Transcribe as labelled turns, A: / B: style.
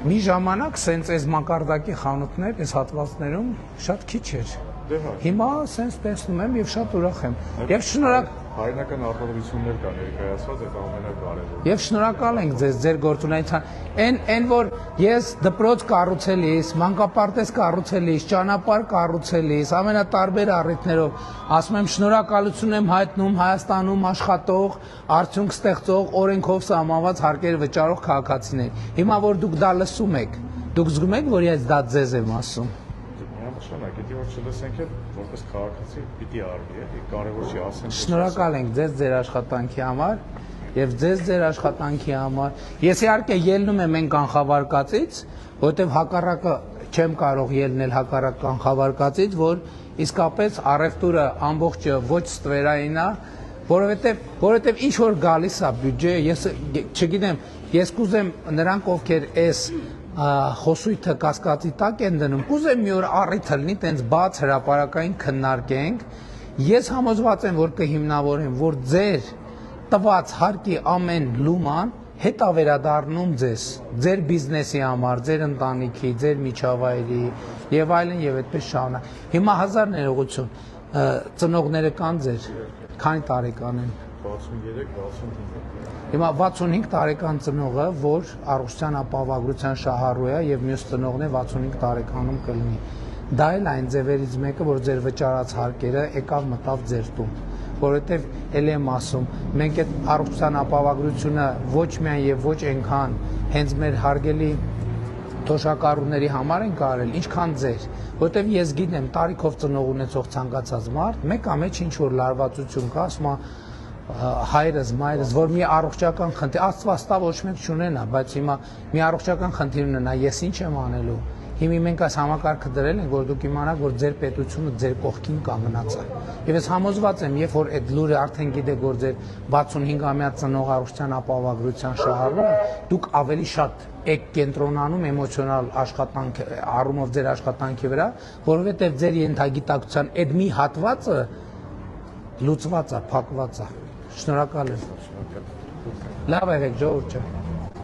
A: մի ժամանակ սենց այս մակարդակի խանութներ, այս հատվածներում շատ քիչ էր։ Հիմա սենց տեսնում եմ եւ շատ ուրախ եմ։ Եվ շնորհակ
B: հայրենական արտադրություններ կա ներկայացված, այդ ամենակարևորը։
A: Եվ շնորհակալ ենք ձեզ ձեր գործունեության։ Այն որ ես դպրոց կառուցելիս, մանկապարտեզ կառուցելիս, ճանապարհ կառուցելիս, ամենատարբեր առիթներով ասում եմ շնորհակալություն եմ հայտնում Հայաստանում աշխատող, արդյունք ստեղծող, օրենքով սահմանված հարկեր վճարող քաղաքացիներ։ Հիմա որ դուք դա լսում եք, դուք զգում եք, որ ես դա ձեզ եմ ասում։
B: Նշանակ, եթե որ չլսենք էլ որպես քաղաքացի պիտի արվի, էլի կարևոր չի ասենք։
A: Շնորհակալ ենք ձեզ ձեր աշխատանքի համար եւ ձեզ ձեր աշխատանքի համար։ Ես իհարկե ելնում եմ այն կանխավարկածից, որովհետեւ հակառակը չեմ կարող ելնել հակառակ կանխավարկածից, որ իսկապես առևտուրը ամբողջը ոչ ստվերային է, որովհետեւ ինչ որ գալիս է բյուջե, ես չգիտեմ, ես կուզեմ նրանք ովքեր այս խոսույթը կասկածի տակ են դնում, կուզեմ մի օր առիթը լինի, տենց բաց հրապարակային քննարկենք, ես համոզված եմ, որ կհիմնավորեմ, որ ձեր տված հարկի ամեն լուման հետ ավերադառնում ձեզ, ձեր բիզնեսի համար, ձեր ընտանիքի, ձեր միջավայրի եւ այլն եւ այդպես շարունակ։ Հիմա հազար ներողություն, ծնողները կան ձեր, քանի տարեկան են։
B: 63-65։
A: Հիմա 65 տարեկան ծնողը, որ առողջության ապահովագրության շահառու է եւ մյուս ծնողն է 65 տարեկանում կլինի։ Դա էլ այն ձևերից մեկը, որ ձեր վճարած հարկերը եկավ մտավ ձեր տուն, որովհետեւ ել եմ ասում, մենք այդ առողջության ապահովագրությունը ոչ միայն եւ ոչ այնքան հենց մեր հարգելի թոշակառուների համար են կարել, ինչքան ձեր, որովհետեւ ես գիտեմ տարիքով ծնող ունեցող ցանկացած մարդ, մեկ ամեջ ինչ որ լարվածություն կա, ասում է հայրս, մայրս, որ մի առողջական խնդիր, Աստված տա ոչ մեկ չունենա, բայց հիմա մի առողջական խնդիր ունենա, ես ինչ եմ անելու։ Հիմա մենք այս համակարգը դրել ենք, որ դուք իմանաք, որ ձեր պետությունը ձեր կողքին կանգնած է։ Եվ ես համոզված եմ, երբ որ այդ լուրը արդեն գիտեք, որ ձեր 65-ամյա ծնող առողջության ապահովագրության շահառուն է, դուք ավելի շատ եք կենտրոնանում էմոցիոնալ աշխատանք առումով ձեր աշխատանքի վրա, որովհետև ձեր ենթագիտակցության այդ մի հատվածը լուծված է, փակված է։ Շնորհակալ եմ։ Լավ եղեք, ժողովուրդ ջան։